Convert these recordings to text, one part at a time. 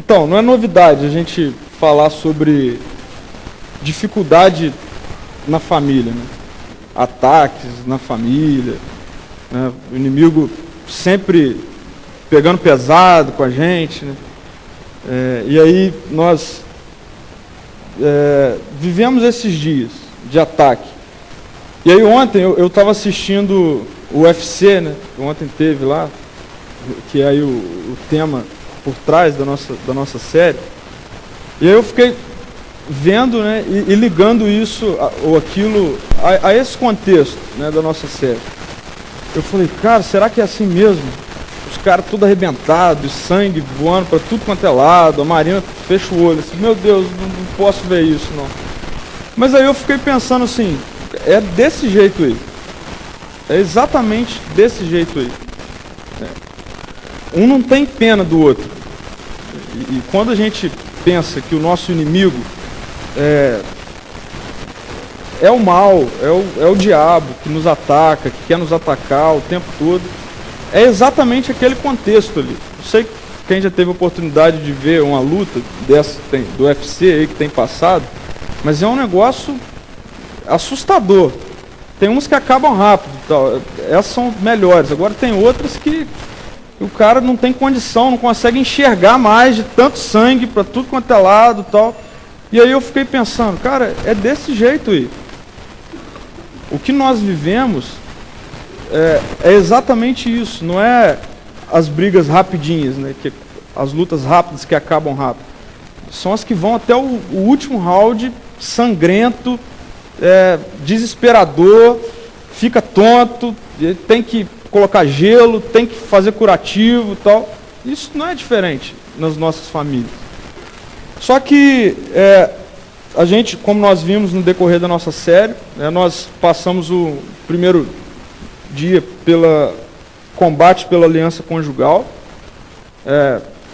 Então, não é novidade a gente falar sobre dificuldade na família, né? Ataques na família, né? O inimigo sempre pegando pesado com a gente, né? E aí nós vivemos esses dias de ataque. E aí ontem eu estava assistindo o UFC, né? Ontem teve lá, que é aí o tema por trás da nossa série. E aí eu fiquei vendo, né, e ligando isso ou aquilo a esse contexto, né, da nossa série. Eu falei, cara, será que é assim mesmo? Os caras tudo arrebentados, sangue voando para tudo quanto é lado, a Marina fecha o olho, assim, meu Deus, não posso ver isso, não. Mas aí eu fiquei pensando assim, é desse jeito aí. É exatamente desse jeito aí. Um não tem pena do outro. E quando a gente pensa que o nosso inimigo é o mal, é o diabo que nos ataca, que quer nos atacar o tempo todo, é exatamente aquele contexto ali. Não sei quem já teve a oportunidade de ver uma luta dessa do UFC aí que tem passado, mas é um negócio assustador. Tem uns que acabam rápido, tal. Essas são melhores. Agora tem outras que o cara não tem condição, não consegue enxergar mais de tanto sangue para tudo quanto é lado, tal. E aí eu fiquei pensando, cara, é desse jeito aí. O que nós vivemos é exatamente isso. Não é as brigas rapidinhas, né? As lutas rápidas que acabam rápido. São as que vão até o último round, sangrento, desesperador, fica tonto, tem que colocar gelo, tem que fazer curativo e tal. Isso não é diferente nas nossas famílias. Só que a gente, como nós vimos no decorrer da nossa série, nós passamos o primeiro dia pela combate pela aliança conjugal,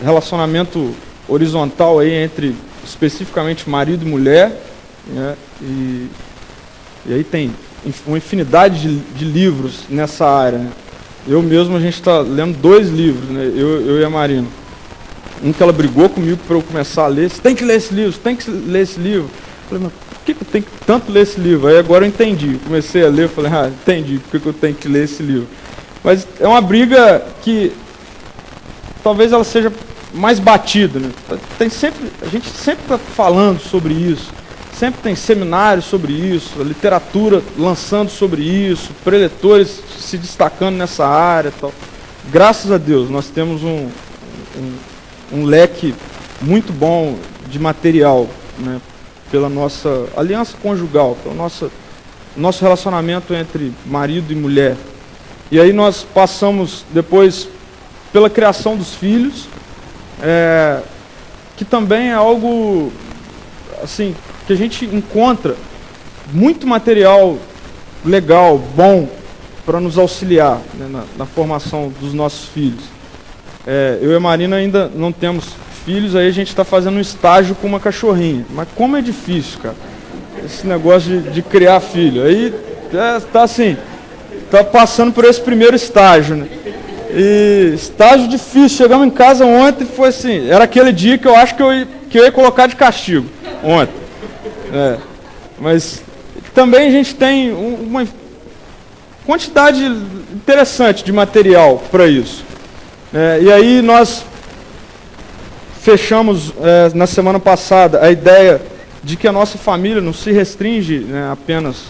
relacionamento horizontal aí entre especificamente marido e mulher, né? E aí tem uma infinidade de livros nessa área, né? Eu mesmo, a gente está lendo 2 livros, né? Eu e a Marina. Um que ela brigou comigo para eu começar a ler. Você tem que ler esse livro, você tem que ler esse livro. Eu falei, mas por que eu tenho que tanto ler esse livro? Aí agora eu entendi. Comecei a ler, falei, entendi por que eu tenho que ler esse livro. Mas é uma briga que talvez ela seja mais batida, né? A gente sempre está falando sobre isso. Sempre tem seminários sobre isso, a literatura lançando sobre isso, preletores se destacando nessa área e tal. Graças a Deus, nós temos um leque muito bom de material, né, pela nossa aliança conjugal, pelo nosso relacionamento entre marido e mulher. E aí nós passamos depois pela criação dos filhos, que também é algo assim, que a gente encontra muito material legal, bom, para nos auxiliar, né, na formação dos nossos filhos. Eu e a Marina ainda não temos filhos, aí a gente está fazendo um estágio com uma cachorrinha. Mas como é difícil, cara, esse negócio de criar filho. Aí está assim, está passando por esse primeiro estágio, né? E estágio difícil. Chegamos em casa ontem, foi assim, era aquele dia que eu acho que eu ia colocar de castigo, ontem. Mas também a gente tem uma quantidade interessante de material para isso. E aí nós fechamos na semana passada a ideia de que a nossa família não se restringe, né, apenas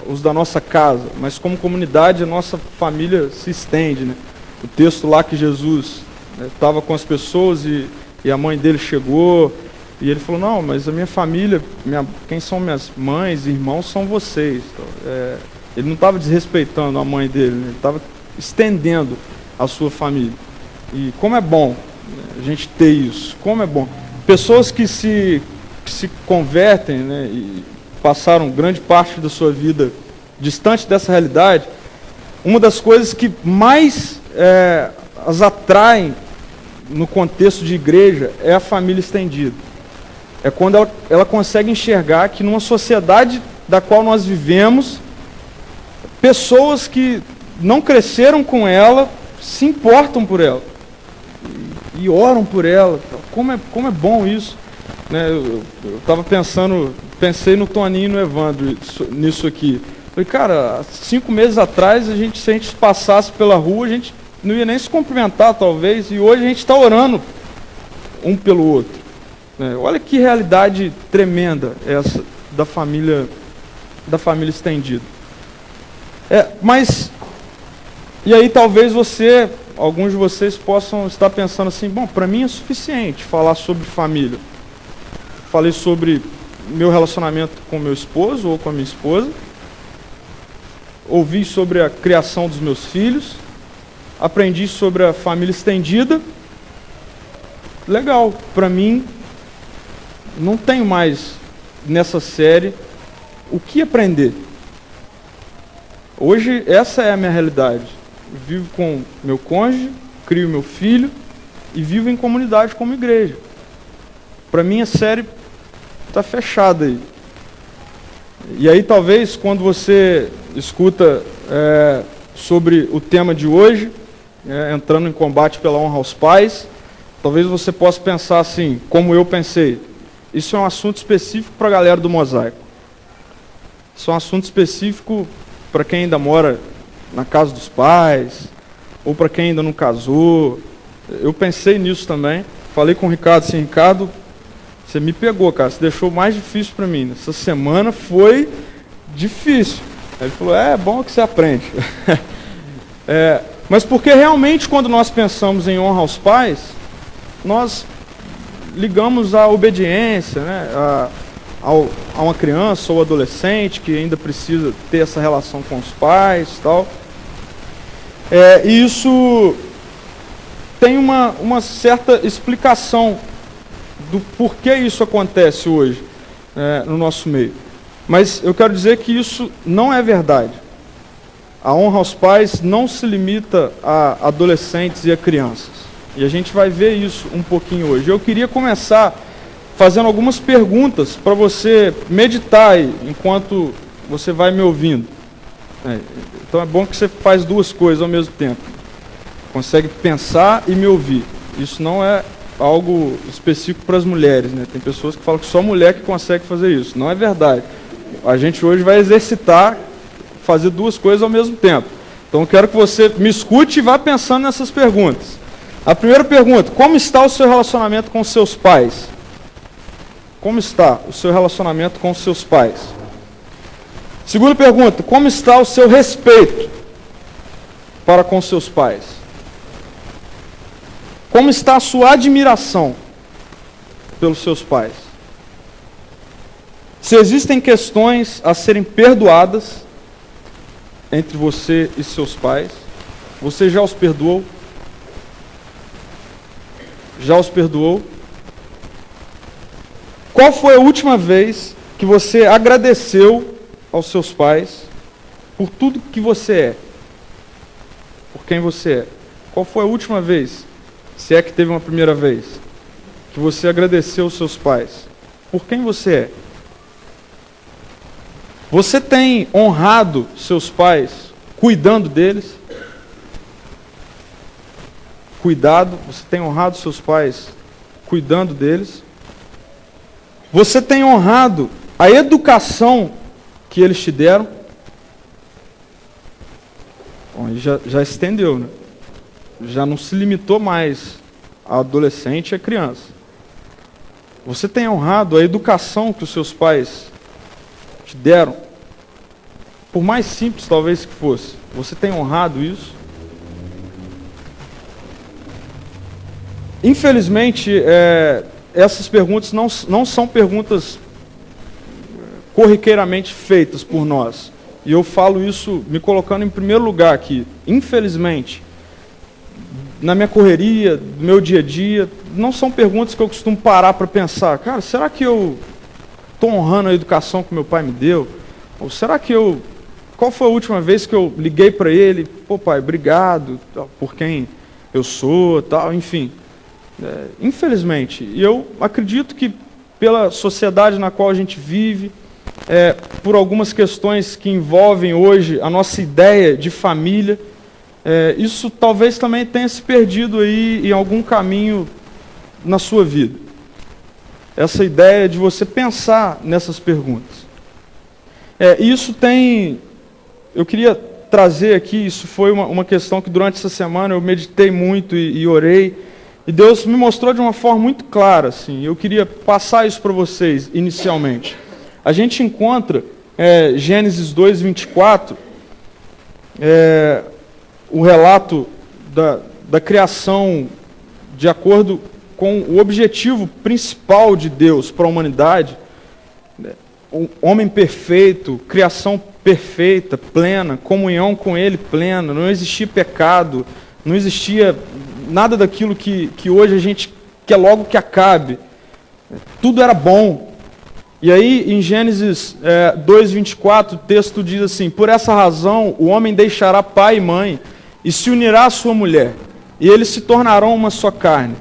os da nossa casa, mas como comunidade a nossa família se estende, né? O texto lá que Jesus estava com as pessoas e a mãe dele chegou. E ele falou, não, mas a minha família, quem são minhas mães e irmãos são vocês. Ele não estava desrespeitando a mãe dele, né? Ele estava estendendo a sua família. E como é bom, né, a gente ter isso, como é bom. Pessoas que se convertem, né, e passaram grande parte da sua vida distante dessa realidade, uma das coisas que mais as atraem no contexto de igreja é a família estendida. É quando ela consegue enxergar que numa sociedade da qual nós vivemos, pessoas que não cresceram com ela se importam por ela. e oram por ela. Como é bom isso. Né? Eu pensei no Toninho e no Evandro nisso aqui. Falei, cara, 5 meses atrás, se a gente passasse pela rua, a gente não ia nem se cumprimentar, talvez, e hoje a gente está orando um pelo outro. Né? Olha que realidade tremenda essa da família estendida. Mas, e aí talvez alguns de vocês possam estar pensando assim, bom, para mim é suficiente falar sobre família. Falei sobre meu relacionamento com meu esposo ou com a minha esposa, ouvi sobre a criação dos meus filhos, aprendi sobre a família estendida. Legal, para mim, não tenho mais nessa série o que aprender. Hoje, essa é a minha realidade. Eu vivo com meu cônjuge, crio meu filho e vivo em comunidade como igreja. Para mim, a série está fechada aí. E aí, talvez, quando você escuta sobre o tema de hoje, entrando em combate pela honra aos pais, talvez você possa pensar assim, como eu pensei, isso é um assunto específico para a galera do Mosaico. Isso é um assunto específico para quem ainda mora na casa dos pais, ou para quem ainda não casou. Eu pensei nisso também. Falei com o Ricardo assim, Ricardo, você me pegou, cara, você deixou mais difícil para mim. Essa semana foi difícil. Aí ele falou, é bom que você aprende. Mas porque realmente quando nós pensamos em honra aos pais, nós ligamos à obediência, né, a uma criança ou adolescente que ainda precisa ter essa relação com os pais e tal. E isso tem uma certa explicação do porquê isso acontece hoje no nosso meio. Mas eu quero dizer que isso não é verdade. A honra aos pais não se limita a adolescentes e a crianças. E a gente vai ver isso um pouquinho hoje. Eu queria começar fazendo algumas perguntas para você meditar aí, enquanto você vai me ouvindo. Então é bom que você faz duas coisas ao mesmo tempo. Consegue pensar e me ouvir. Isso não é algo específico para as mulheres, né? Tem pessoas que falam que só mulher que consegue fazer isso. Não é verdade. A gente hoje vai exercitar, fazer duas coisas ao mesmo tempo. Então eu quero que você me escute e vá pensando nessas perguntas. A primeira pergunta, como está o seu relacionamento com seus pais? Como está o seu relacionamento com seus pais? Segunda pergunta, como está o seu respeito para com seus pais? Como está a sua admiração pelos seus pais? Se existem questões a serem perdoadas entre você e seus pais, você já os perdoou? Já os perdoou? Qual foi a última vez que você agradeceu aos seus pais por tudo que você é? Por quem você é? Qual foi a última vez, se é que teve uma primeira vez, que você agradeceu aos seus pais? Por quem você é? Você tem honrado seus pais cuidando deles? Você tem honrado seus pais cuidando deles? Você tem honrado a educação que eles te deram? Bom, aí já estendeu, né? Já não se limitou mais a adolescente e a criança. Você tem honrado a educação que os seus pais te deram? Por mais simples talvez que fosse, você tem honrado isso? Infelizmente, essas perguntas não são perguntas corriqueiramente feitas por nós. E eu falo isso me colocando em primeiro lugar aqui. Infelizmente, na minha correria, no meu dia a dia, não são perguntas que eu costumo parar para pensar. Cara, será que eu estou honrando a educação que meu pai me deu? Ou será que qual foi a última vez que eu liguei para ele? Pô, pai, obrigado por quem eu sou, tal, enfim. Infelizmente, e eu acredito que pela sociedade na qual a gente vive, por algumas questões que envolvem hoje a nossa ideia de família, isso talvez também tenha se perdido aí em algum caminho na sua vida. Essa ideia de você pensar nessas perguntas. Eu queria trazer aqui, isso foi uma questão que durante essa semana eu meditei muito e orei, e Deus me mostrou de uma forma muito clara, assim, eu queria passar isso para vocês inicialmente. A gente encontra Gênesis 2, 24, o relato da criação de acordo com o objetivo principal de Deus para a humanidade, o homem perfeito, criação perfeita, plena, comunhão com Ele plena, não existia pecado, não existia nada daquilo que hoje a gente quer logo que acabe, tudo era bom. E aí em Gênesis 2:24 o texto diz assim: por essa razão o homem deixará pai e mãe e se unirá à sua mulher, e eles se tornarão uma só carne.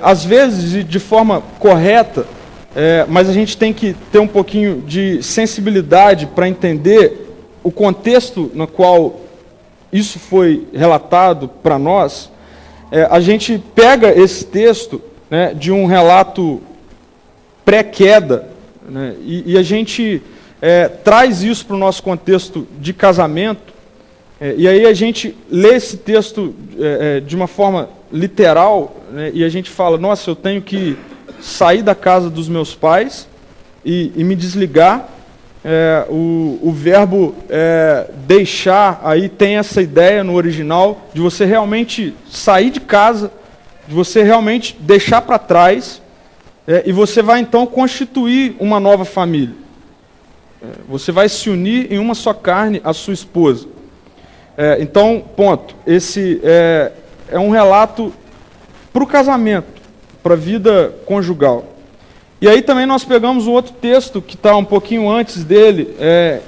Às vezes, de forma correta, mas a gente tem que ter um pouquinho de sensibilidade para entender o contexto no qual isso foi relatado para nós. A gente pega esse texto, né, de um relato pré-queda, né, e a gente traz isso para o nosso contexto de casamento, e aí a gente lê esse texto de uma forma literal, né, e a gente fala: nossa, eu tenho que sair da casa dos meus pais e me desligar. O verbo deixar aí tem essa ideia no original de você realmente sair de casa, de você realmente deixar para trás, e você vai então constituir uma nova família. Você vai se unir em uma só carne à sua esposa. Então, ponto. Esse é um relato para o casamento, para a vida conjugal. E aí também nós pegamos um outro texto que está um pouquinho antes dele,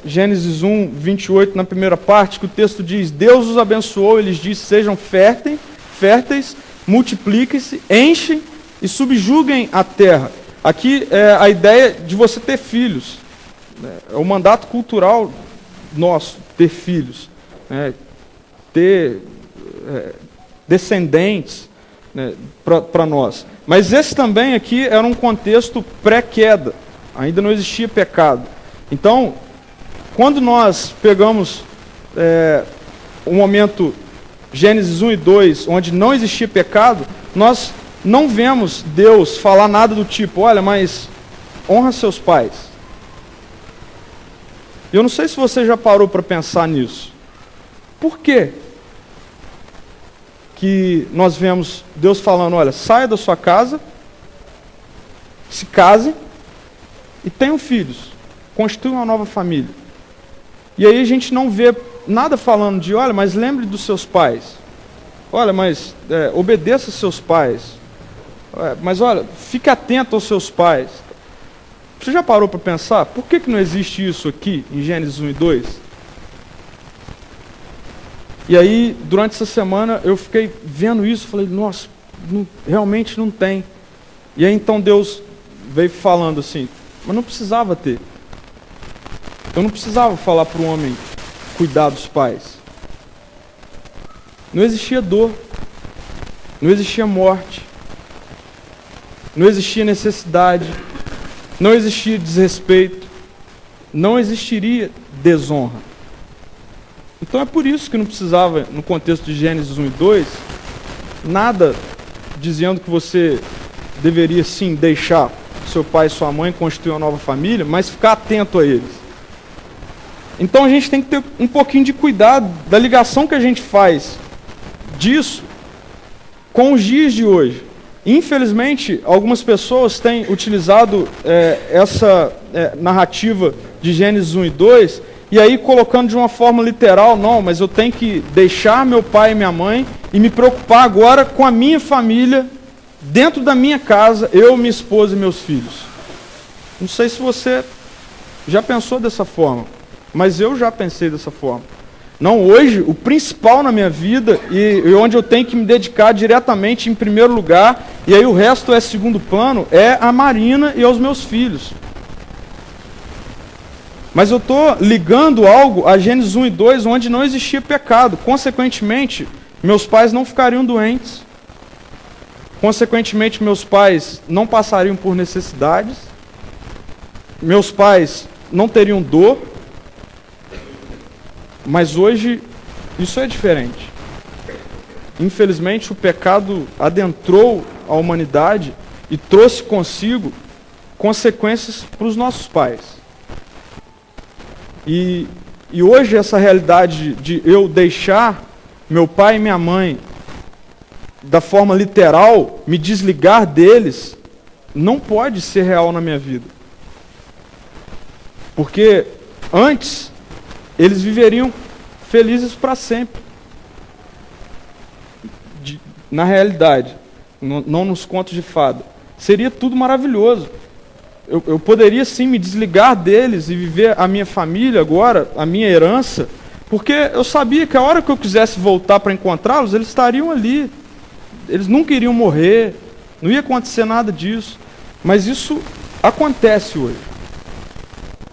Gênesis 1, 28, na primeira parte, que o texto diz: Deus os abençoou, ele diz: sejam férteis, multipliquem-se, enchem e subjuguem a terra. Aqui é a ideia de você ter filhos. É o mandato cultural nosso, ter filhos, ter descendentes, né, para nós. Mas esse também aqui era um contexto pré-queda, ainda não existia pecado. Então, quando nós pegamos o momento Gênesis 1 e 2, onde não existia pecado, nós não vemos Deus falar nada do tipo: olha, mas honra seus pais. Eu não sei se você já parou para pensar nisso. Por quê que nós vemos Deus falando: olha, saia da sua casa, se case e tenham filhos, constituam uma nova família. E aí a gente não vê nada falando de: olha, mas lembre dos seus pais, olha, mas obedeça seus pais, mas olha, fique atento aos seus pais. Você já parou para pensar por que não existe isso aqui em Gênesis 1 e 2? E aí, durante essa semana, eu fiquei vendo isso, falei: nossa, realmente não tem. E aí então Deus veio falando assim: mas não precisava ter. Eu não precisava falar para o homem cuidar dos pais. Não existia dor, não existia morte, não existia necessidade, não existia desrespeito, não existiria desonra. Então é por isso que não precisava, no contexto de Gênesis 1 e 2, nada dizendo que você deveria sim deixar seu pai e sua mãe constituir uma nova família, mas ficar atento a eles. Então a gente tem que ter um pouquinho de cuidado da ligação que a gente faz disso com os dias de hoje. Infelizmente, algumas pessoas têm utilizado essa narrativa de Gênesis 1 e 2, e aí colocando de uma forma literal: não, mas eu tenho que deixar meu pai e minha mãe e me preocupar agora com a minha família, dentro da minha casa, eu, minha esposa e meus filhos. Não sei se você já pensou dessa forma, mas eu já pensei dessa forma. Não, hoje, o principal na minha vida e onde eu tenho que me dedicar diretamente em primeiro lugar, e aí o resto é segundo plano, é a Marina e aos meus filhos. Mas eu estou ligando algo a Gênesis 1 e 2, onde não existia pecado. Consequentemente, meus pais não ficariam doentes. Consequentemente, meus pais não passariam por necessidades. Meus pais não teriam dor. Mas hoje, isso é diferente. Infelizmente, o pecado adentrou a humanidade e trouxe consigo consequências para os nossos pais. E hoje essa realidade de eu deixar meu pai e minha mãe da forma literal, me desligar deles, não pode ser real na minha vida. Porque antes, eles viveriam felizes para sempre. Na realidade, não nos contos de fada. Seria tudo maravilhoso. Eu poderia sim me desligar deles e viver a minha família agora, a minha herança, porque eu sabia que a hora que eu quisesse voltar para encontrá-los, eles estariam ali. Eles nunca iriam morrer, não ia acontecer nada disso. Mas isso acontece hoje.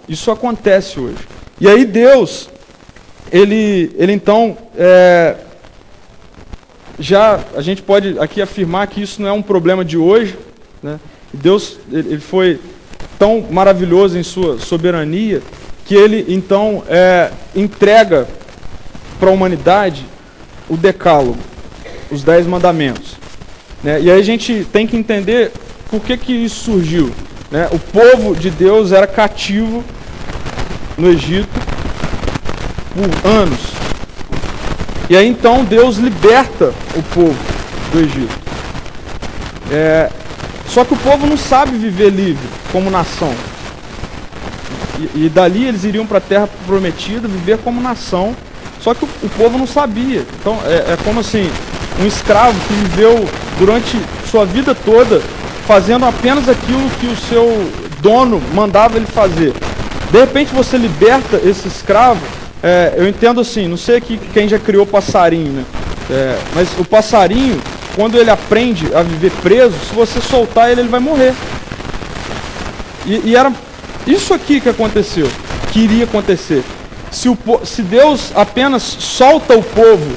Isso acontece hoje. E aí Deus, ele então, já a gente pode aqui afirmar que isso não é um problema de hoje, né? Deus, ele foi tão maravilhoso em sua soberania, que ele então entrega para a humanidade o decálogo, os 10 mandamentos, né? E aí a gente tem que entender por que isso surgiu, né? O povo de Deus era cativo no Egito por anos. E aí então Deus liberta o povo do Egito. Só que o povo não sabe viver livre como nação. E dali eles iriam para a terra prometida, viver como nação. Só que o povo não sabia. Então é como assim, um escravo que viveu durante sua vida toda fazendo apenas aquilo que o seu dono mandava ele fazer. De repente você liberta esse escravo. Eu entendo assim, não sei aqui quem já criou passarinho, né? Mas o passarinho, quando ele aprende a viver preso, se você soltar ele, ele vai morrer. E era isso aqui que aconteceu, que iria acontecer. Se Deus apenas solta o povo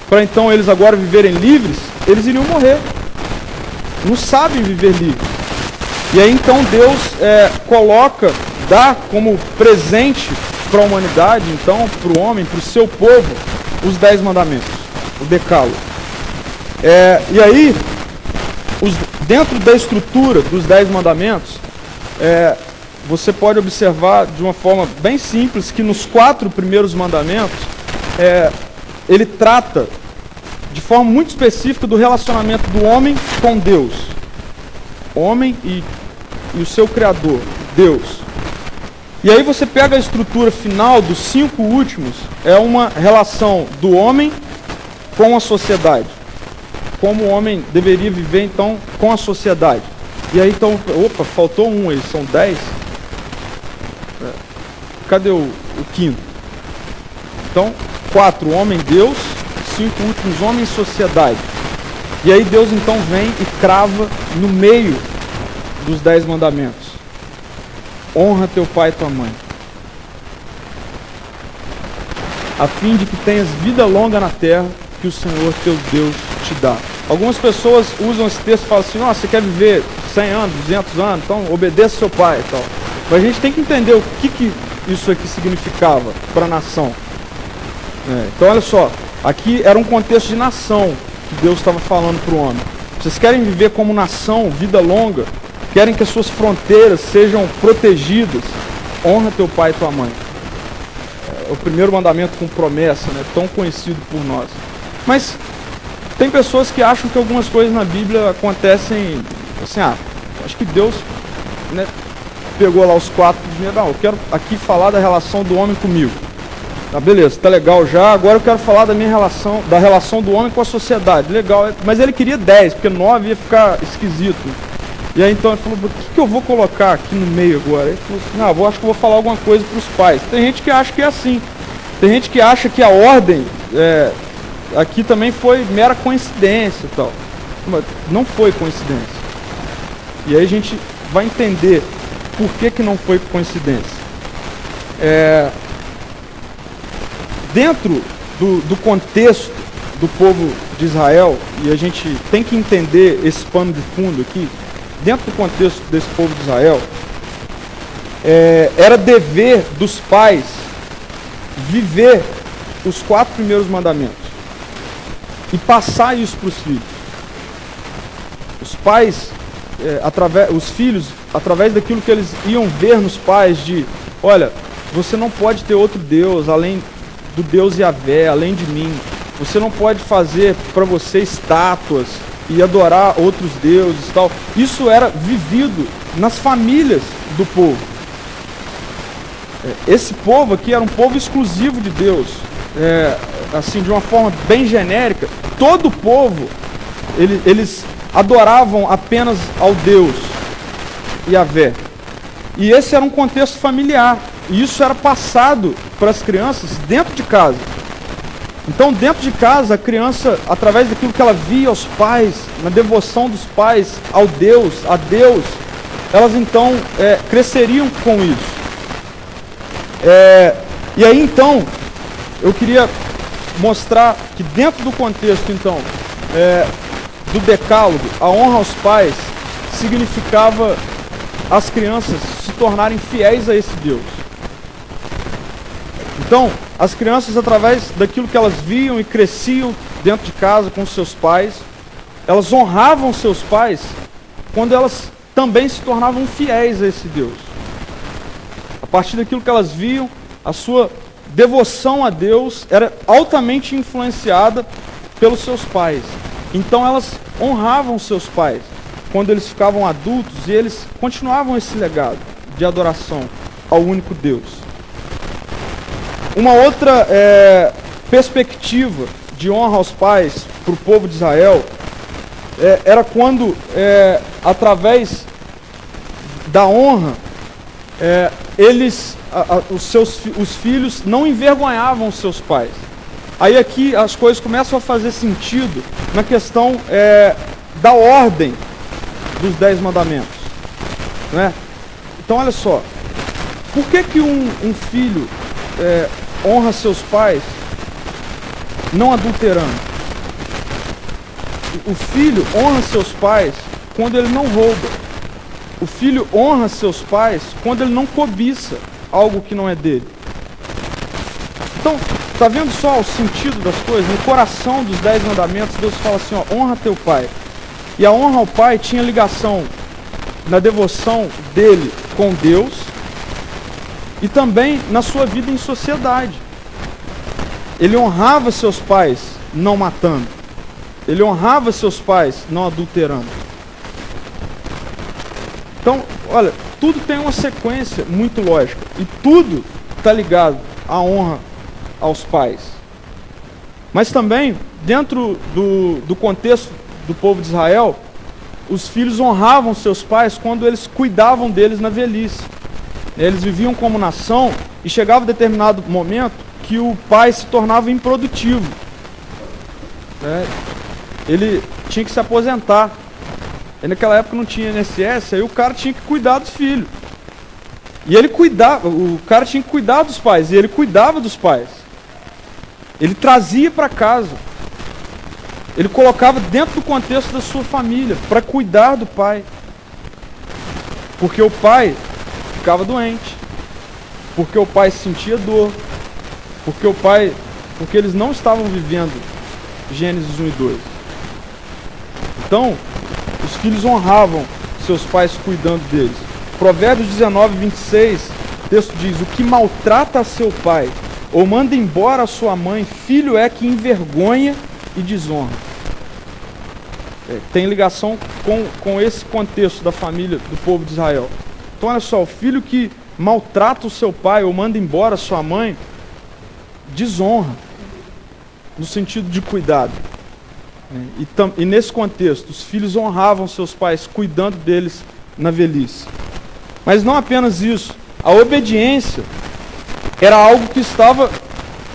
para então eles agora viverem livres, eles iriam morrer. Não sabem viver livres. E aí então Deus dá como presente para a humanidade, então, para o homem, para o seu povo, os 10 mandamentos, o decálogo. E aí, dentro da estrutura dos 10 mandamentos, você pode observar de uma forma bem simples que nos 4 primeiros mandamentos, ele trata de forma muito específica do relacionamento do homem com Deus. Homem e o seu Criador, Deus. E aí você pega a estrutura final dos 5 últimos, é uma relação do homem com a sociedade. Como o homem deveria viver, então, com a sociedade. E aí, então, faltou um aí, são 10. Cadê o quinto? Então, 4, homem, Deus, 5 últimos, homem e sociedade. E aí Deus, então, vem e crava no meio dos 10 mandamentos. Honra teu pai e tua mãe, a fim de que tenhas vida longa na terra que o Senhor teu Deus te dá. Algumas pessoas usam esse texto e falam assim, você quer viver 100 anos, 200 anos, então obedeça seu pai e tal. Mas a gente tem que entender o que isso aqui significava para a nação. Então olha só, aqui era um contexto de nação que Deus estava falando para o homem. Vocês querem viver como nação, vida longa? Querem que as suas fronteiras sejam protegidas? Honra teu pai e tua mãe. O primeiro mandamento com promessa, né? Tão conhecido por nós. Mas tem pessoas que acham que algumas coisas na Bíblia acontecem assim, acho que Deus, né, pegou lá os 4 primeiros, eu quero aqui falar da relação do homem comigo. Beleza, tá legal já, agora eu quero falar da relação do homem com a sociedade. Legal, mas ele queria 10, porque 9 ia ficar esquisito. E aí então ele falou, o que eu vou colocar aqui no meio agora? Ele falou assim, acho que eu vou falar alguma coisa para os pais. Tem gente que acha que é assim. Tem gente que acha que a ordem aqui também foi mera coincidência e tal. Mas não foi coincidência. E aí a gente vai entender por que não foi coincidência. Dentro do contexto do povo de Israel, e a gente tem que entender esse pano de fundo aqui, dentro do contexto desse povo de Israel, era dever dos pais viver os 4 primeiros mandamentos e passar isso para os filhos. Os pais, os filhos, através daquilo que eles iam ver nos pais, de, olha, você não pode ter outro Deus além do Deus Yahvé, além de mim. Você não pode fazer para você estátuas e adorar outros deuses e tal. Isso era vivido nas famílias do povo. Esse povo aqui era um povo exclusivo de Deus. Assim, de uma forma bem genérica, todo o povo, eles adoravam apenas ao Deus Yahvé. E esse era um contexto familiar. E isso era passado para as crianças dentro de casa. Então, dentro de casa, a criança, através daquilo que ela via aos pais, na devoção dos pais a Deus, elas então cresceriam com isso. E aí então, eu queria mostrar que dentro do contexto então do decálogo, a honra aos pais significava as crianças se tornarem fiéis a esse Deus. Então, as crianças, através daquilo que elas viam e cresciam dentro de casa com seus pais, elas honravam seus pais quando elas também se tornavam fiéis a esse Deus. A partir daquilo que elas viam, a sua devoção a Deus era altamente influenciada pelos seus pais. Então elas honravam seus pais quando eles ficavam adultos e eles continuavam esse legado de adoração ao único Deus. Uma outra perspectiva de honra aos pais para o povo de Israel era quando, através da honra, os filhos não envergonhavam os seus pais. Aí aqui as coisas começam a fazer sentido na questão da ordem dos 10 mandamentos, né? Então olha só, por que um filho honra seus pais não adulterando? O filho honra seus pais quando ele não rouba. O filho honra seus pais quando ele não cobiça algo que não é dele. Então, está vendo só o sentido das coisas? No coração dos 10 mandamentos, Deus fala assim, ó, honra teu pai. E a honra ao pai tinha ligação na devoção dele com Deus e também na sua vida em sociedade. Ele honrava seus pais não matando. Ele honrava seus pais não adulterando. Então, olha, tudo tem uma sequência muito lógica. E tudo está ligado à honra aos pais. Mas também, dentro do contexto do povo de Israel, os filhos honravam seus pais quando eles cuidavam deles na velhice. Eles viviam como nação e chegava um determinado momento que o pai se tornava improdutivo. Ele tinha que se aposentar. E naquela época não tinha INSS, aí o cara tinha que cuidar dos filhos. E ele cuidava, o cara tinha que cuidar dos pais, e ele cuidava dos pais. Ele trazia para casa. Ele colocava dentro do contexto da sua família, para cuidar do pai. Porque o pai ficava doente. Porque o pai sentia dor. Porque eles não estavam vivendo Gênesis 1 e 2. Então, os filhos honravam seus pais cuidando deles. Provérbios 19, 26, o texto diz, o que maltrata a seu pai, ou manda embora a sua mãe, filho é que envergonha e desonra. Tem ligação com esse contexto da família do povo de Israel. Então olha só, o filho que maltrata o seu pai, ou manda embora a sua mãe, desonra, no sentido de cuidado. E nesse contexto, os filhos honravam seus pais, cuidando deles na velhice. Mas não apenas isso, a obediência era algo que estava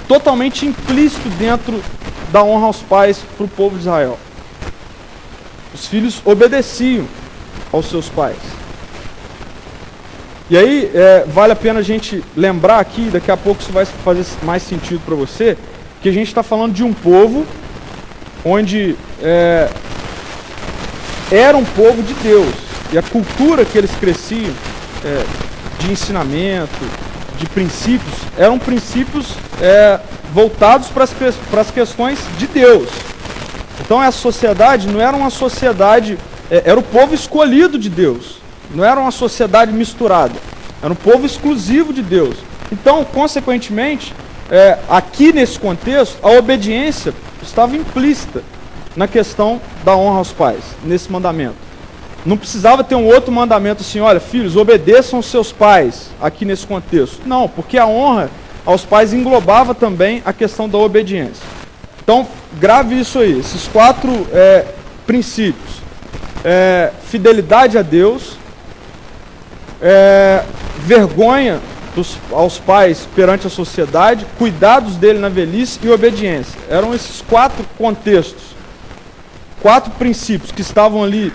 totalmente implícito dentro da honra aos pais para o povo de Israel. Os filhos obedeciam aos seus pais. E aí, vale a pena a gente lembrar aqui, daqui a pouco isso vai fazer mais sentido para você, que a gente está falando de um povo onde era um povo de Deus. E a cultura que eles cresciam, de ensinamento, de princípios, eram princípios voltados para as questões de Deus. Então essa sociedade não era uma sociedade, era o povo escolhido de Deus. Não era uma sociedade misturada, era um povo exclusivo de Deus. Então, consequentemente, aqui nesse contexto, a obediência estava implícita na questão da honra aos pais, nesse mandamento. Não precisava ter um outro mandamento assim, olha, filhos, obedeçam aos seus pais, aqui nesse contexto. Não, porque a honra aos pais englobava também a questão da obediência. Então, grave isso aí, esses 4 princípios. Fidelidade a Deus, vergonha aos pais perante a sociedade, cuidados dele na velhice e obediência. Eram esses 4 contextos, 4 princípios que estavam ali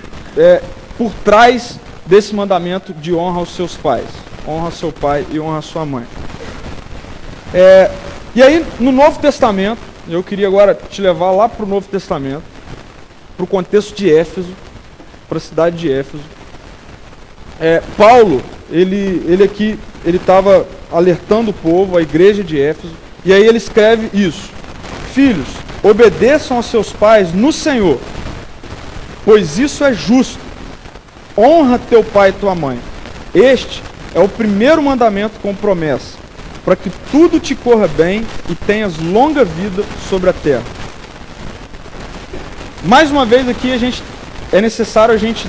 por trás desse mandamento de honra aos seus pais. Honra seu pai e honra sua mãe. E aí, no Novo Testamento, eu queria agora te levar lá para o Novo Testamento, para o contexto de Éfeso, para a cidade de Éfeso. Paulo, ele aqui, ele estava alertando o povo, a igreja de Éfeso, e aí ele escreve isso: filhos, obedeçam aos seus pais no Senhor, pois isso é justo. Honra teu pai e tua mãe. Este é o primeiro mandamento com promessa, para que tudo te corra bem e tenhas longa vida sobre a terra. Mais uma vez aqui é necessário a gente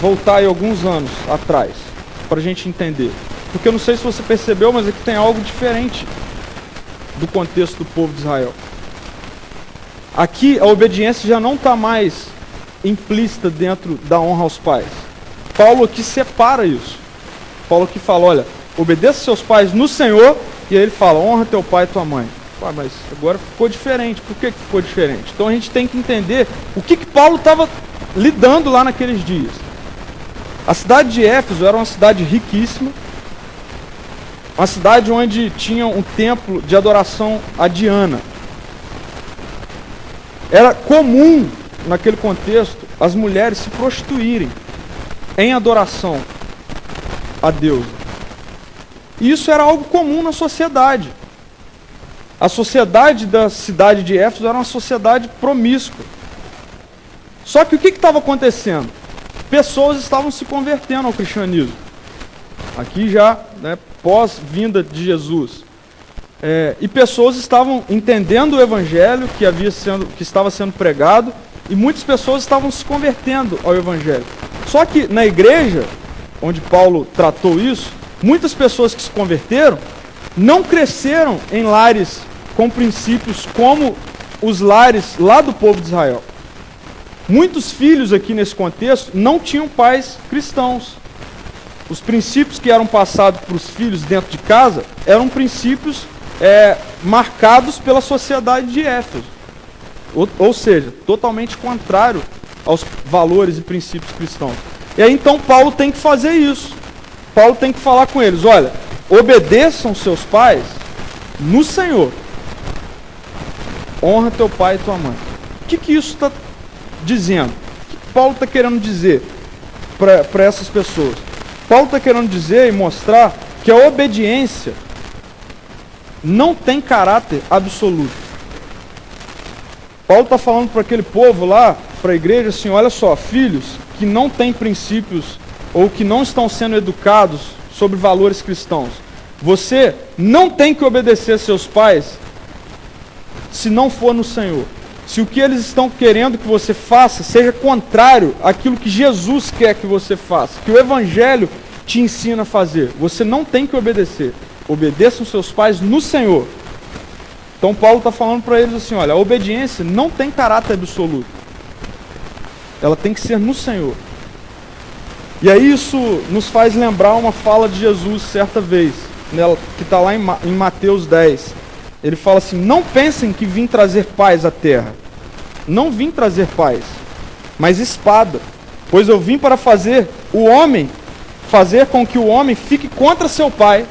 voltar aí alguns anos atrás, para a gente entender. Porque eu não sei se você percebeu, mas aqui tem algo diferente do contexto do povo de Israel. Aqui a obediência já não está mais implícita dentro da honra aos pais. Paulo aqui separa isso. Paulo aqui fala, olha, obedeça seus pais no Senhor, e aí ele fala, honra teu pai e tua mãe. Mas agora ficou diferente. Por que ficou diferente? Então a gente tem que entender o que Paulo estava lidando lá naqueles dias. A cidade de Éfeso era uma cidade riquíssima, uma cidade onde tinha um templo de adoração a Diana. Era comum, naquele contexto, as mulheres se prostituírem em adoração a Deus. E isso era algo comum na sociedade. A sociedade da cidade de Éfeso era uma sociedade promíscua. Só que o que estava acontecendo? Pessoas estavam se convertendo ao cristianismo. Aqui já, pós-vinda de Jesus. E pessoas estavam entendendo o evangelho que estava sendo pregado, e muitas pessoas estavam se convertendo ao evangelho. Só que na igreja, onde Paulo tratou isso, muitas pessoas que se converteram não cresceram em lares com princípios como os lares lá do povo de Israel. Muitos filhos aqui nesse contexto não tinham pais cristãos. Os princípios que eram passados para os filhos dentro de casa eram princípios marcados pela sociedade de Éfeso. Ou seja, totalmente contrário aos valores e princípios cristãos. E aí então Paulo tem que fazer isso. Paulo tem que falar com eles, olha, obedeçam seus pais no Senhor. Honra teu pai e tua mãe. O que isso está dizendo? O que Paulo está querendo dizer para essas pessoas? Paulo está querendo dizer e mostrar que a obediência não tem caráter absoluto. Paulo está falando para aquele povo lá, para a igreja, assim, olha só, filhos que não têm princípios ou que não estão sendo educados sobre valores cristãos, você não tem que obedecer seus pais se não for no Senhor. Se o que eles estão querendo que você faça seja contrário àquilo que Jesus quer que você faça, que o Evangelho te ensina a fazer, você não tem que obedecer. Obedeçam seus pais no Senhor. Então Paulo está falando para eles assim, olha, a obediência não tem caráter absoluto. Ela tem que ser no Senhor. E aí isso nos faz lembrar uma fala de Jesus certa vez, que está lá em Mateus 10. Ele fala assim, não pensem que vim trazer paz à terra. Não vim trazer paz, mas espada. Pois eu vim para fazer o homem fazer com que o homem fique contra seu pai,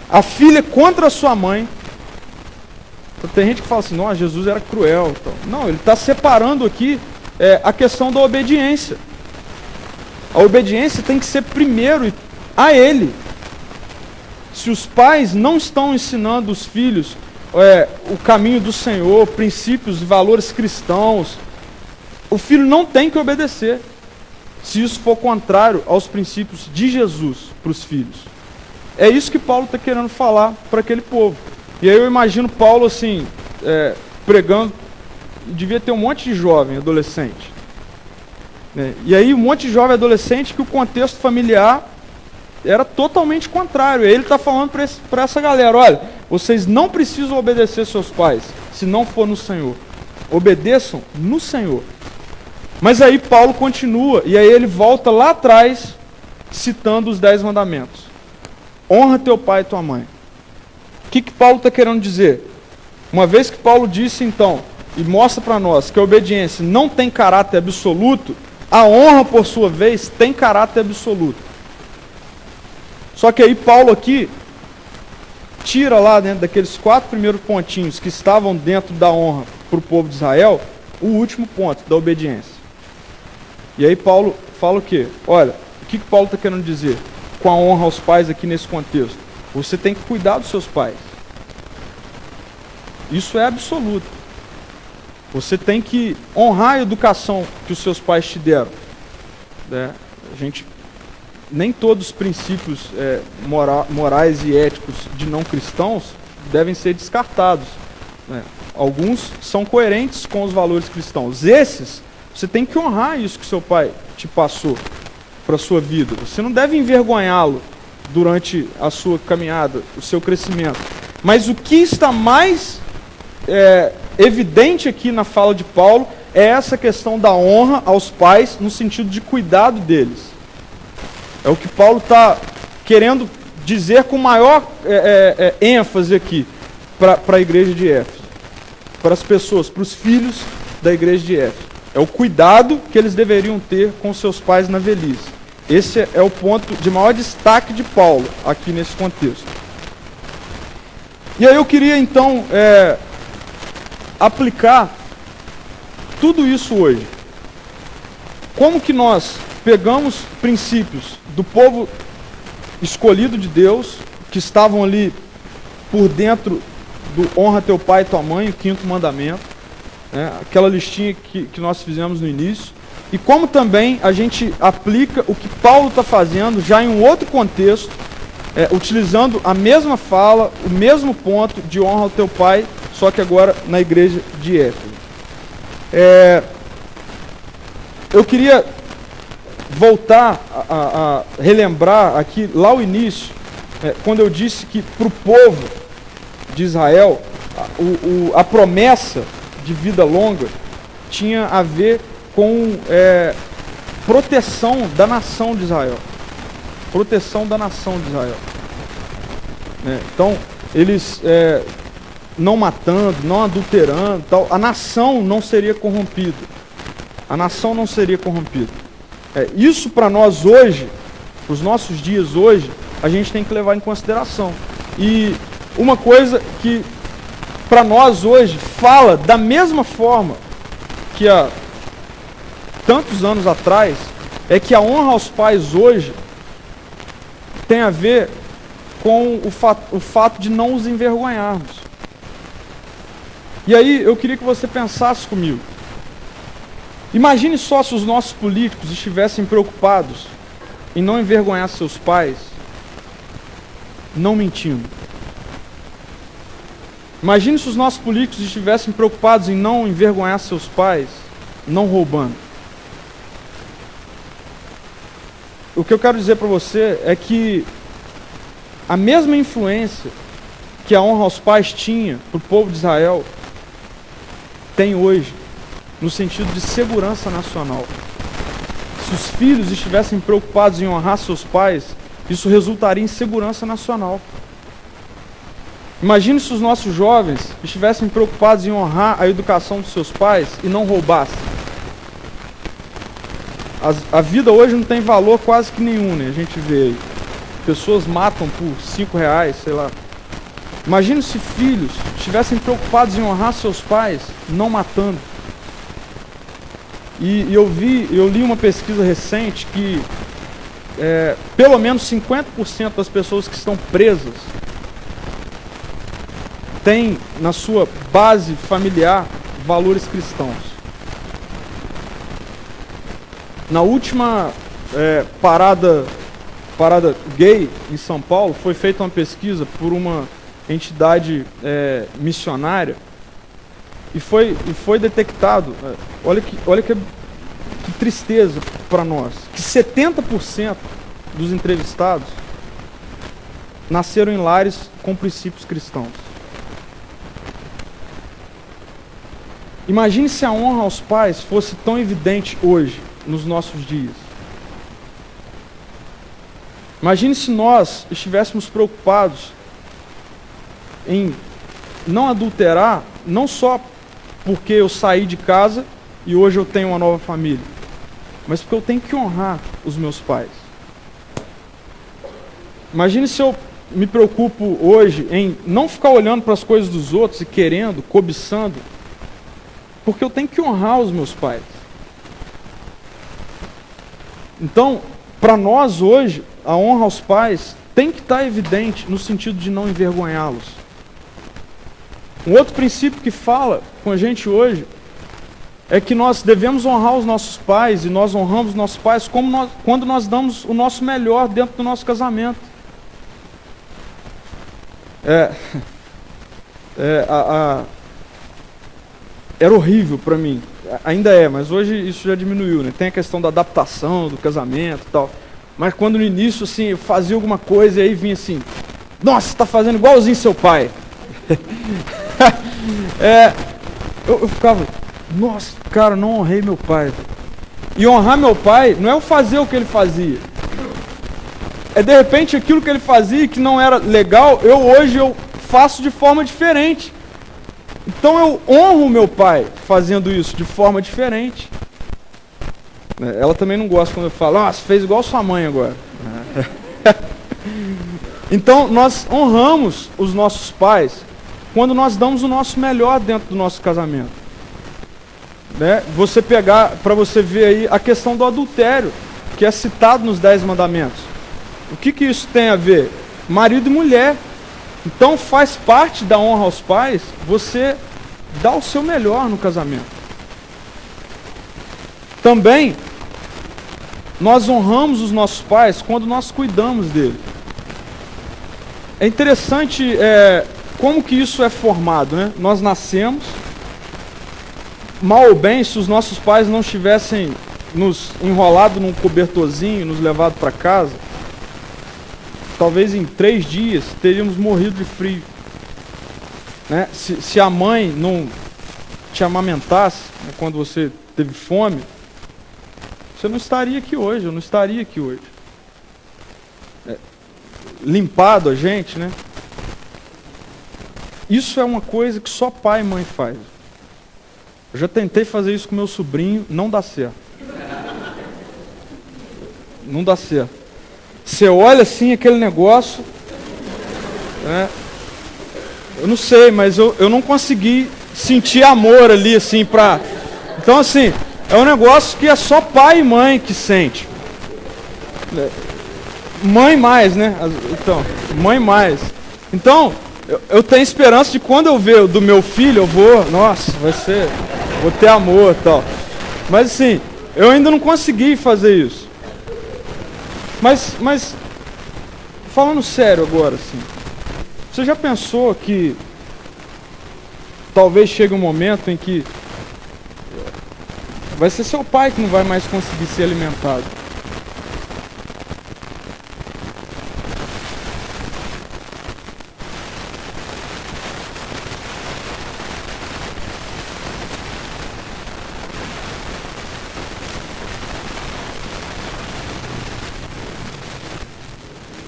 a filha contra a sua mãe. Então, tem gente que fala assim, não, Jesus era cruel. Então, não, ele está separando aqui a questão da obediência. A obediência tem que ser primeiro a ele. Se os pais não estão ensinando os filhos o caminho do Senhor, princípios e valores cristãos, o filho não tem que obedecer, se isso for contrário aos princípios de Jesus para os filhos. É isso que Paulo está querendo falar para aquele povo. E aí eu imagino Paulo assim, pregando, devia ter um monte de jovem, adolescente. Né? E aí um monte de jovem adolescente que o contexto familiar era totalmente contrário. Ele está falando para essa galera, olha, vocês não precisam obedecer seus pais, se não for no Senhor. Obedeçam no Senhor. Mas aí Paulo continua, e aí ele volta lá atrás, citando os 10 mandamentos. Honra teu pai e tua mãe. O que Paulo está querendo dizer? Uma vez que Paulo disse então, e mostra para nós que a obediência não tem caráter absoluto, a honra, por sua vez, tem caráter absoluto. Só que aí Paulo aqui tira lá dentro daqueles 4 primeiros pontinhos que estavam dentro da honra para o povo de Israel, o último ponto da obediência. E aí Paulo fala o quê? Olha, o que Paulo está querendo dizer com a honra aos pais aqui nesse contexto? Você tem que cuidar dos seus pais. Isso é absoluto. Você tem que honrar a educação que os seus pais te deram. Nem todos os princípios morais e éticos de não cristãos devem ser descartados. Alguns são coerentes com os valores cristãos. Esses, você tem que honrar isso que seu pai te passou para a sua vida. Você não deve envergonhá-lo durante a sua caminhada, o seu crescimento. Mas o que está mais evidente aqui na fala de Paulo é essa questão da honra aos pais no sentido de cuidado deles. É o que Paulo está querendo dizer com maior ênfase aqui para a igreja de Éfeso, para as pessoas, para os filhos da igreja de Éfeso. É o cuidado que eles deveriam ter com seus pais na velhice. Esse é o ponto de maior destaque de Paulo aqui nesse contexto. E aí eu queria então aplicar tudo isso hoje. Como que nós pegamos princípios do povo escolhido de Deus, que estavam ali por dentro do honra teu pai e tua mãe, o 5º mandamento, aquela listinha que nós fizemos no início, e como também a gente aplica o que Paulo está fazendo já em um outro contexto, utilizando a mesma fala, o mesmo ponto de honra ao teu pai, só que agora na igreja de Éfeso. Eu queria voltar a relembrar aqui, lá o início, quando eu disse que para o povo de Israel, a promessa de vida longa tinha a ver com proteção da nação de Israel. Proteção da nação de Israel. Então, eles não matando, não adulterando, tal, a nação não seria corrompida. A nação não seria corrompida. Isso para nós hoje, os nossos dias hoje, a gente tem que levar em consideração. E uma coisa que para nós hoje fala da mesma forma que há tantos anos atrás, é que a honra aos pais hoje tem a ver com o fato de não os envergonharmos. E aí eu queria que você pensasse comigo. Imagine só se os nossos políticos estivessem preocupados em não envergonhar seus pais, não mentindo. Imagine se os nossos políticos estivessem preocupados em não envergonhar seus pais, não roubando. O que eu quero dizer para você é que a mesma influência que a honra aos pais tinha para o povo de Israel, tem hoje, no sentido de segurança nacional. Se os filhos estivessem preocupados em honrar seus pais, isso resultaria em segurança nacional. Imagine se os nossos jovens estivessem preocupados em honrar a educação dos seus pais e não roubassem. A vida hoje não tem valor quase que nenhum, né? A gente vê aí. Pessoas matam por R$5, sei lá. Imagine se filhos estivessem preocupados em honrar seus pais, não matando. E eu li uma pesquisa recente que pelo menos 50% das pessoas que estão presas têm na sua base familiar valores cristãos. Na última parada gay em São Paulo, foi feita uma pesquisa por uma entidade missionária e foi detectado, olha que tristeza para nós, que 70% dos entrevistados nasceram em lares com princípios cristãos. Imagine se a honra aos pais fosse tão evidente hoje, nos nossos dias. Imagine se nós estivéssemos preocupados em não adulterar, não só porque eu saí de casa e hoje eu tenho uma nova família, mas porque eu tenho que honrar os meus pais. Imagine se eu me preocupo hoje em não ficar olhando para as coisas dos outros e querendo, cobiçando, porque eu tenho que honrar os meus pais. Então, para nós hoje, a honra aos pais tem que estar evidente no sentido de não envergonhá-los. Um outro princípio que fala com a gente hoje é que nós devemos honrar os nossos pais, e nós honramos os nossos pais quando nós damos o nosso melhor dentro do nosso casamento. Era horrível para mim, ainda mas hoje isso já diminuiu, né? Tem a questão da adaptação, do casamento e tal. Mas quando no início, assim, eu fazia alguma coisa e aí vinha assim, nossa, você está fazendo igualzinho seu pai. Eu ficava, nossa, cara, não honrei meu pai. E honrar meu pai não é eu fazer o que ele fazia. É de repente aquilo que ele fazia que não era legal, hoje eu faço de forma diferente. Então eu honro o meu pai fazendo isso de forma diferente. Ela também não gosta quando eu falo, nossa, fez igual sua mãe agora. Então nós honramos os nossos pais quando nós damos o nosso melhor dentro do nosso casamento. Você pegar, para você ver aí, a questão do adultério, que é citado nos 10 mandamentos. O que isso tem a ver? Marido e mulher. Então faz parte da honra aos pais você dar o seu melhor no casamento. Também nós honramos os nossos pais quando nós cuidamos deles. É interessante como que isso é formado, né? Nós nascemos, mal ou bem, se os nossos pais não tivessem nos enrolado num cobertorzinho, nos levado para casa, talvez em 3 dias teríamos morrido de frio. Né? Se a mãe não te amamentasse, né, quando você teve fome, você não estaria aqui hoje, eu não estaria aqui hoje. Limpado a gente, né? Isso é uma coisa que só pai e mãe faz. Eu já tentei fazer isso com meu sobrinho, não dá certo. Não dá certo. Você olha assim aquele negócio, né? Eu não sei, mas eu não consegui sentir amor ali, assim, pra... Então, assim, é um negócio que é só pai e mãe que sente. Mãe mais, né? Então, mãe mais. Então, eu tenho esperança de quando eu ver do meu filho, eu vou, nossa, vou ter amor e tal. Mas, assim, eu ainda não consegui fazer isso. Mas falando sério agora, assim, você já pensou que talvez chegue um momento em que vai ser seu pai que não vai mais conseguir ser alimentado?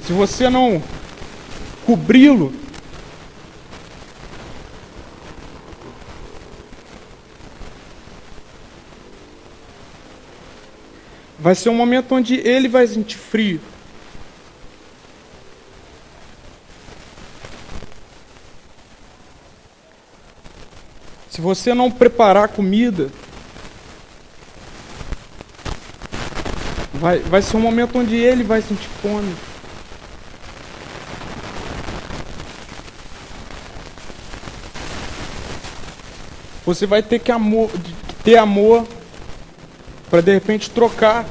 Se você não cobri-lo, vai ser um momento onde ele vai sentir frio. Se você não preparar comida, vai ser um momento onde ele vai sentir fome. Você vai ter que ter amor para de repente trocar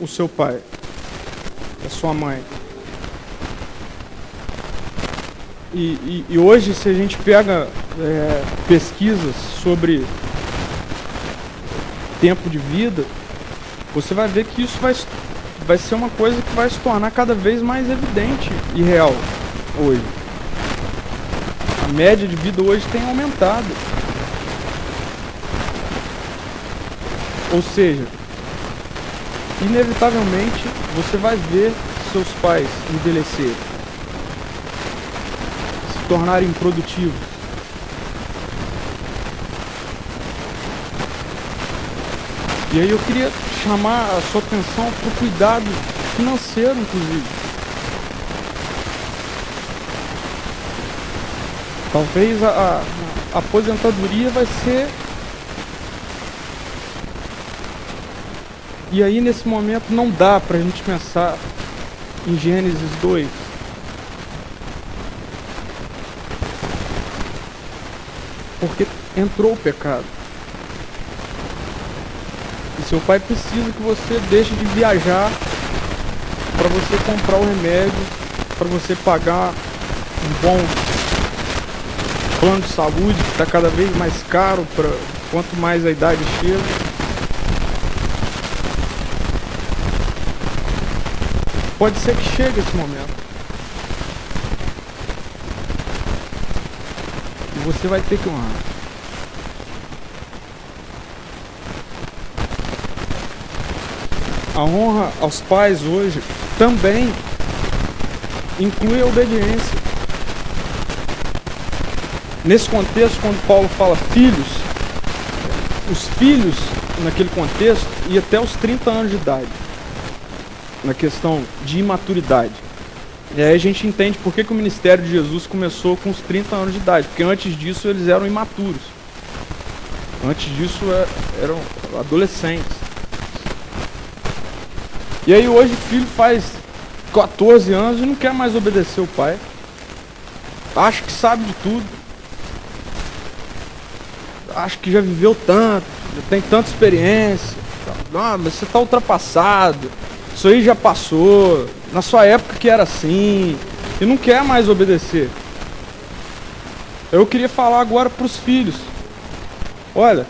o seu pai, a sua mãe. E hoje, se a gente pega pesquisas sobre tempo de vida, você vai ver que isso vai ser uma coisa que vai se tornar cada vez mais evidente e real hoje. A média de vida hoje tem aumentado. Ou seja, inevitavelmente você vai ver seus pais envelhecer, se tornarem improdutivos. E aí eu queria chamar a sua atenção para o cuidado financeiro, inclusive. Talvez a aposentadoria vai ser... E aí nesse momento não dá para a gente pensar em Gênesis 2. Porque entrou o pecado. E seu pai precisa que você deixe de viajar para você comprar o remédio, para você pagar um bom plano de saúde, que está cada vez mais caro quanto mais a idade chega. Pode ser que chegue esse momento. E você vai ter que honrar. A honra aos pais hoje também inclui a obediência. Nesse contexto, quando Paulo fala filhos, os filhos, naquele contexto, ia até os 30 anos de idade, na questão de imaturidade. E aí a gente entende por que o ministério de Jesus começou com os 30 anos de idade, porque antes disso eles eram imaturos. Antes disso eram adolescentes. E aí hoje o filho faz 14 anos e não quer mais obedecer o pai. Acha que sabe de tudo. Acha que já viveu tanto, já tem tanta experiência. Não, mas você está ultrapassado. Isso aí já passou. Na sua época que era assim. E não quer mais obedecer. Eu queria falar agora para os filhos. Olha,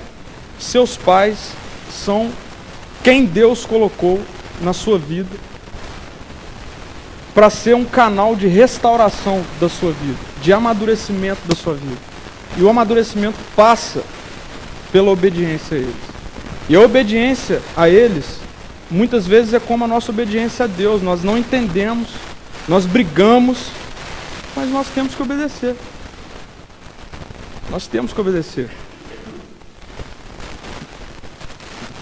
seus pais são quem Deus colocou na sua vida para ser um canal de restauração da sua vida, de amadurecimento da sua vida. E o amadurecimento passa pela obediência a eles. E a obediência a eles, muitas vezes é como a nossa obediência a Deus. Nós não entendemos, nós brigamos, mas nós temos que obedecer. Nós temos que obedecer.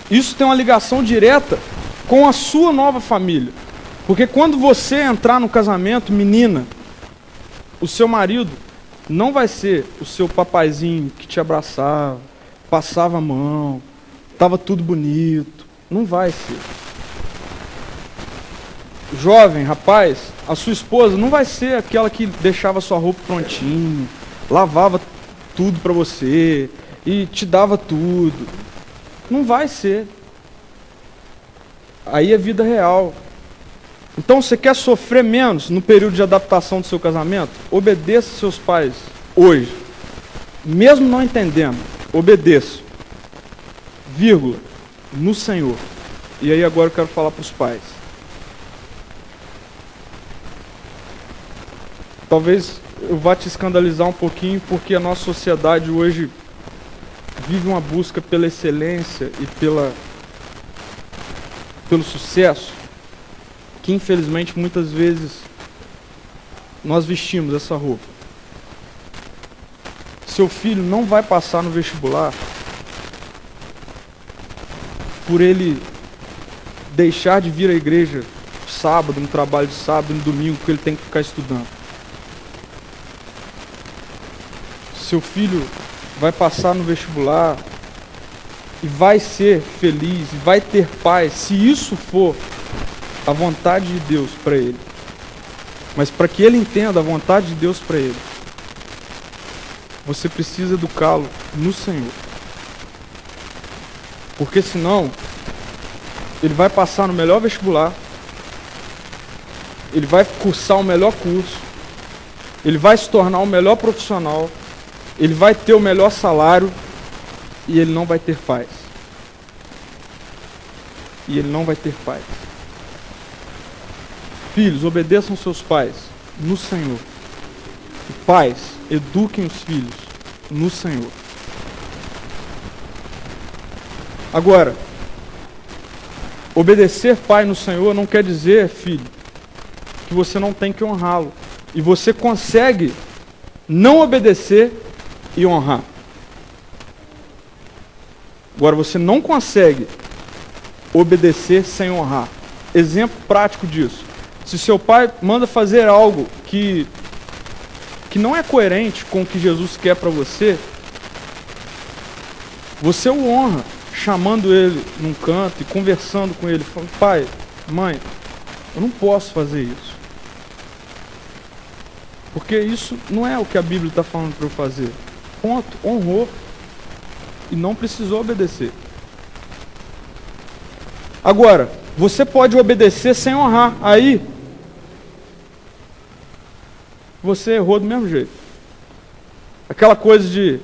Isso tem uma ligação direta com a sua nova família. Porque quando você entrar no casamento, menina, o seu marido não vai ser o seu papaizinho que te abraçava, passava a mão, estava tudo bonito. Não vai ser. Jovem, rapaz, a sua esposa não vai ser aquela que deixava sua roupa prontinha, lavava tudo para você e te dava tudo. Não vai ser. Aí é vida real. Então você quer sofrer menos no período de adaptação do seu casamento? Obedeça seus pais hoje. Mesmo não entendendo, obedeça. Vírgula. No Senhor. E aí agora eu quero falar para os pais. Talvez eu vá te escandalizar um pouquinho, porque a nossa sociedade hoje vive uma busca pela excelência e pelo sucesso, que infelizmente muitas vezes nós vestimos essa roupa. Seu filho não vai passar no vestibular por ele deixar de vir à igreja no sábado, no trabalho de sábado, no domingo, porque ele tem que ficar estudando. Seu filho vai passar no vestibular e vai ser feliz, e vai ter paz, se isso for a vontade de Deus para ele. Mas para que ele entenda a vontade de Deus para ele, você precisa educá-lo no Senhor. Porque senão, ele vai passar no melhor vestibular, ele vai cursar o melhor curso, ele vai se tornar o melhor profissional, ele vai ter o melhor salário e ele não vai ter paz. E ele não vai ter paz. Filhos, obedeçam seus pais no Senhor. E pais, eduquem os filhos no Senhor. Agora, obedecer pai no Senhor não quer dizer, filho, que você não tem que honrá-lo. E você consegue não obedecer e honrar. Agora, você não consegue obedecer sem honrar. Exemplo prático disso. Se seu pai manda fazer algo que não é coerente com o que Jesus quer para você, você o honra, chamando ele num canto e conversando com ele, falando: pai, mãe, eu não posso fazer isso. Porque isso não é o que a Bíblia está falando para eu fazer. Ponto. Honrou. E não precisou obedecer. Agora, você pode obedecer sem honrar. Aí, você errou do mesmo jeito. Aquela coisa de: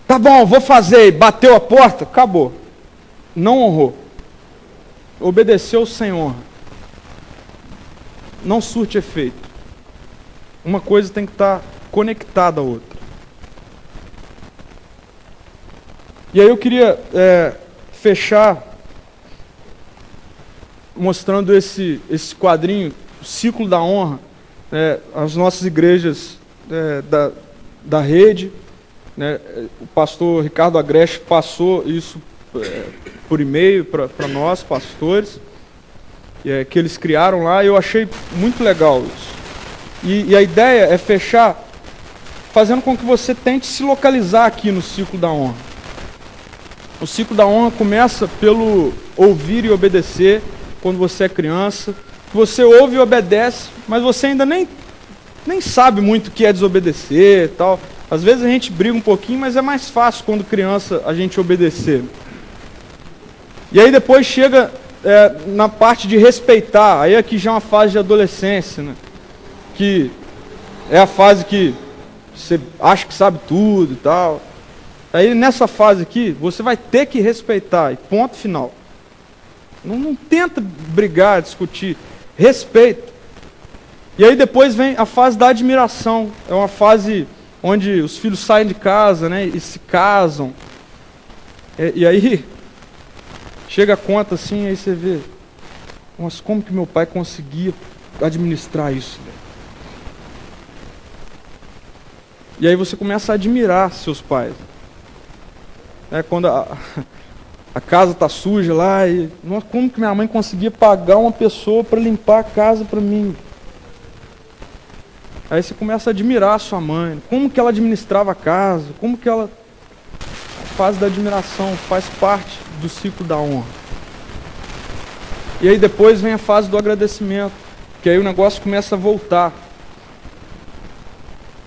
tá bom, vou fazer, e bateu a porta, acabou. Não honrou. Obedeceu sem honra. Não surte efeito. Uma coisa tem que estar conectada à outra. E aí eu queria fechar mostrando esse quadrinho, o ciclo da honra, as nossas igrejas da rede. O pastor Ricardo Agreste passou isso por e-mail para nós, pastores, que eles criaram lá, e eu achei muito legal isso. E a ideia é fechar fazendo com que você tente se localizar aqui no ciclo da honra. O ciclo da honra começa pelo ouvir e obedecer quando você é criança. Você ouve e obedece, mas você ainda nem sabe muito o que é desobedecer e tal. Às vezes a gente briga um pouquinho, mas é mais fácil quando criança a gente obedecer. E aí depois chega na parte de respeitar. Aí aqui já é uma fase de adolescência, né? Que é a fase que você acha que sabe tudo e tal. Aí nessa fase aqui, você vai ter que respeitar, e ponto final. Não tenta brigar, discutir. Respeita. E aí depois vem a fase da admiração. É uma fase onde os filhos saem de casa, né, e se casam. E aí chega a conta assim, aí você vê: mas como que meu pai conseguia administrar isso? E aí você começa a admirar seus pais. Quando a casa está suja lá, e nossa, como que minha mãe conseguia pagar uma pessoa para limpar a casa para mim? Aí você começa a admirar a sua mãe, como que ela administrava a casa, como que ela... A fase da admiração faz parte do ciclo da honra. E aí depois vem a fase do agradecimento, que aí o negócio começa a voltar.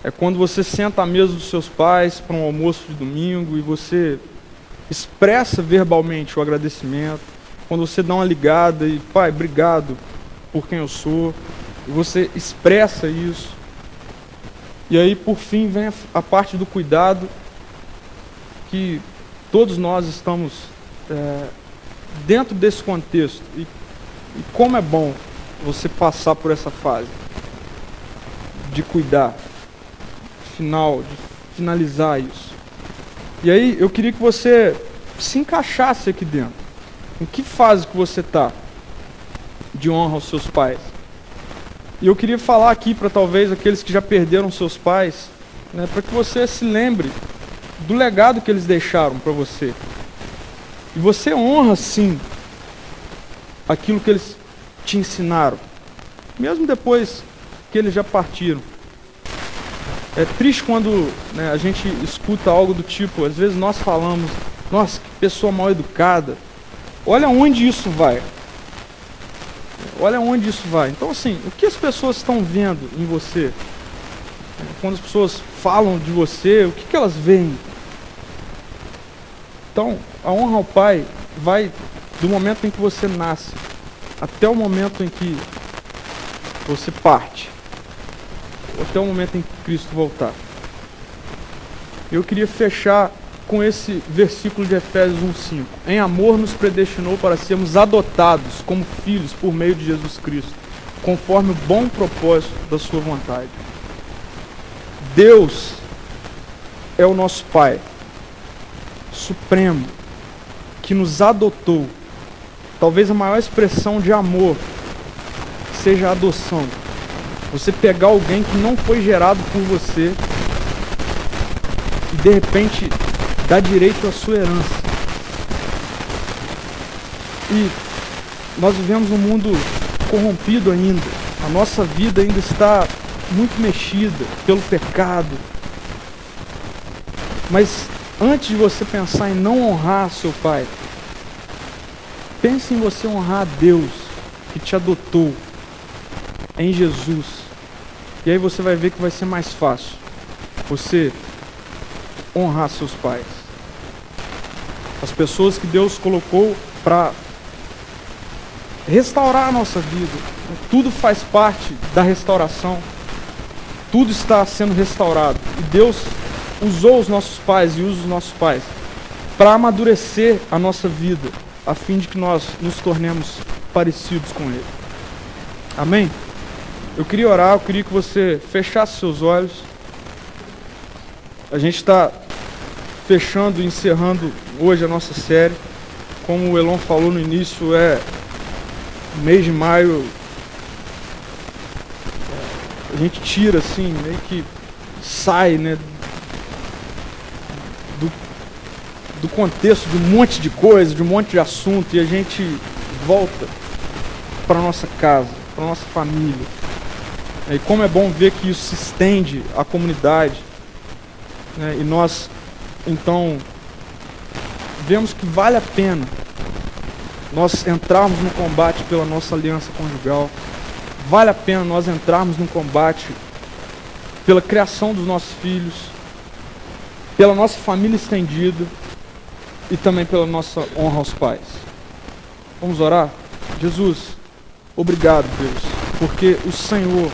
É quando você senta à mesa dos seus pais para um almoço de domingo e você expressa verbalmente o agradecimento. Quando você dá uma ligada e: pai, obrigado por quem eu sou. E você expressa isso. E aí, por fim, vem a parte do cuidado, que todos nós estamos dentro desse contexto. E como é bom você passar por essa fase de cuidar, de finalizar isso. E aí eu queria que você se encaixasse aqui dentro. Em que fase que você está de honra aos seus pais? E eu queria falar aqui para talvez aqueles que já perderam seus pais, né, para que você se lembre do legado que eles deixaram para você. E você honra, sim, aquilo que eles te ensinaram, mesmo depois que eles já partiram. É triste quando, né, a gente escuta algo do tipo, às vezes nós falamos, nossa, que pessoa mal educada. Olha onde isso vai. Olha onde isso vai. Então, assim, o que as pessoas estão vendo em você? Quando as pessoas falam de você, o que elas veem? Então, a honra ao Pai vai do momento em que você nasce até o momento em que você parte, até o momento em que Cristo voltar. Eu queria fechar com esse versículo de Efésios 1:5. Em amor nos predestinou para sermos adotados como filhos por meio de Jesus Cristo, conforme o bom propósito da sua vontade. Deus é o nosso Pai supremo, que nos adotou. Talvez a maior expressão de amor seja a adoção. Você pegar alguém que não foi gerado por você e de repente dá direito à sua herança. E nós vivemos um mundo corrompido ainda. A nossa vida ainda está muito mexida pelo pecado. Mas antes de você pensar em não honrar seu pai, pense em você honrar a Deus que te adotou em Jesus. E aí você vai ver que vai ser mais fácil você honrar seus pais. As pessoas que Deus colocou para restaurar a nossa vida. Tudo faz parte da restauração. Tudo está sendo restaurado. E Deus usou os nossos pais e usa os nossos pais para amadurecer a nossa vida, a fim de que nós nos tornemos parecidos com Ele. Amém? Eu queria orar, eu queria que você fechasse seus olhos. A gente está fechando e encerrando hoje a nossa série. Como o Elon falou no início, mês de maio, a gente tira assim, meio que sai, né, do contexto de um monte de coisa, de um monte de assunto, e a gente volta para nossa casa, para nossa família. E como é bom ver que isso se estende à comunidade, né, e nós então vemos que vale a pena nós entrarmos no combate pela nossa aliança conjugal. Vale a pena nós entrarmos no combate pela criação dos nossos filhos, pela nossa família estendida e também pela nossa honra aos pais. Vamos orar? Jesus, obrigado, Deus, porque o Senhor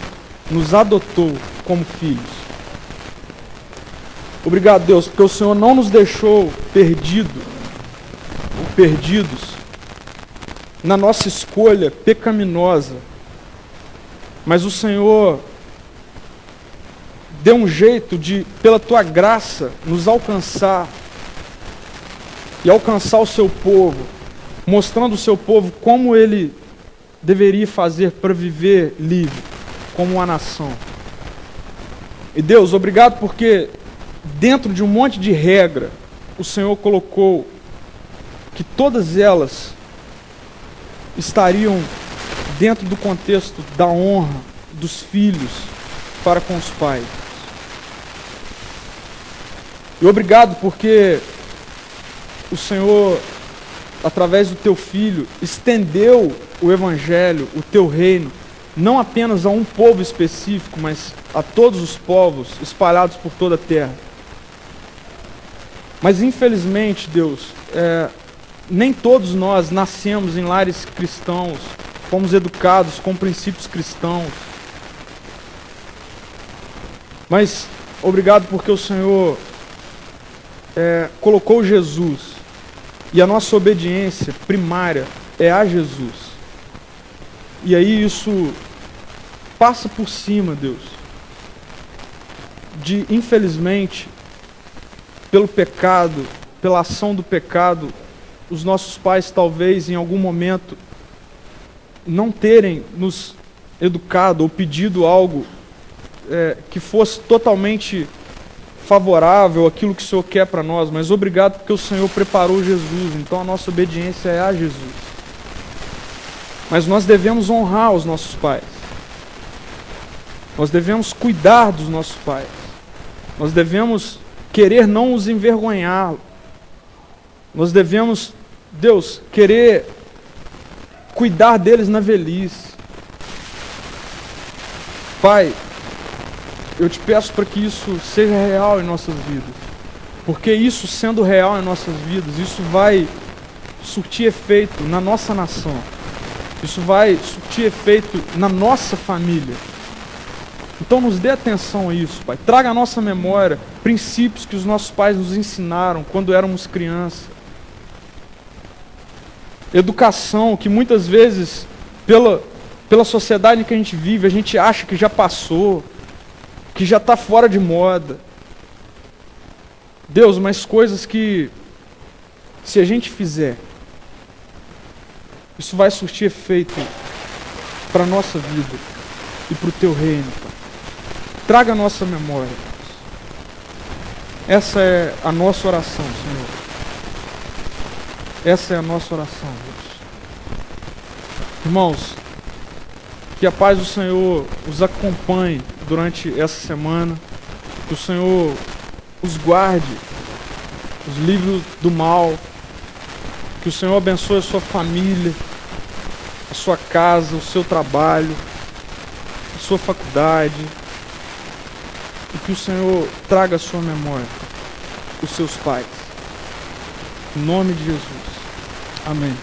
nos adotou como filhos. Obrigado, Deus, porque o Senhor não nos deixou perdidos na nossa escolha pecaminosa, mas o Senhor deu um jeito de, pela tua graça, nos alcançar e alcançar o seu povo, mostrando o seu povo como ele deveria fazer para viver livre, como uma nação. E Deus, obrigado porque dentro de um monte de regra, o Senhor colocou que todas elas estariam dentro do contexto da honra dos filhos para com os pais. E obrigado porque o Senhor, através do teu Filho, estendeu o Evangelho, o teu reino, não apenas a um povo específico, mas a todos os povos espalhados por toda a terra. Mas infelizmente, Deus, nem todos nós nascemos em lares cristãos, fomos educados com princípios cristãos. Mas obrigado porque o Senhor colocou Jesus, e a nossa obediência primária é a Jesus. E aí isso passa por cima, Deus, de, infelizmente, pelo pecado, pela ação do pecado, os nossos pais talvez em algum momento não terem nos educado ou pedido algo que fosse totalmente favorável àquilo que o Senhor quer para nós, mas obrigado porque o Senhor preparou Jesus, então a nossa obediência é a Jesus. Mas nós devemos honrar os nossos pais. Nós devemos cuidar dos nossos pais. Nós devemos querer não os envergonhar. Nós devemos, Deus, querer cuidar deles na velhice. Pai, eu te peço para que isso seja real em nossas vidas. Porque isso sendo real em nossas vidas, isso vai surtir efeito na nossa nação. Isso vai surtir efeito na nossa família. Então nos dê atenção a isso, Pai. Traga à nossa memória princípios que os nossos pais nos ensinaram quando éramos crianças. Educação que muitas vezes, pela sociedade em que a gente vive, a gente acha que já passou, que já está fora de moda. Deus, mas coisas que, se a gente fizer, isso vai surtir efeito para a nossa vida e para o Teu reino, Pai. Traga a nossa memória, Deus. Essa é a nossa oração, Senhor. Essa é a nossa oração, Deus. Irmãos, que a paz do Senhor os acompanhe durante essa semana. Que o Senhor os guarde, os livre do mal. Que o Senhor abençoe a sua família, a sua casa, o seu trabalho, a sua faculdade. E que o Senhor traga à sua memória os seus pais. Em nome de Jesus. Amém.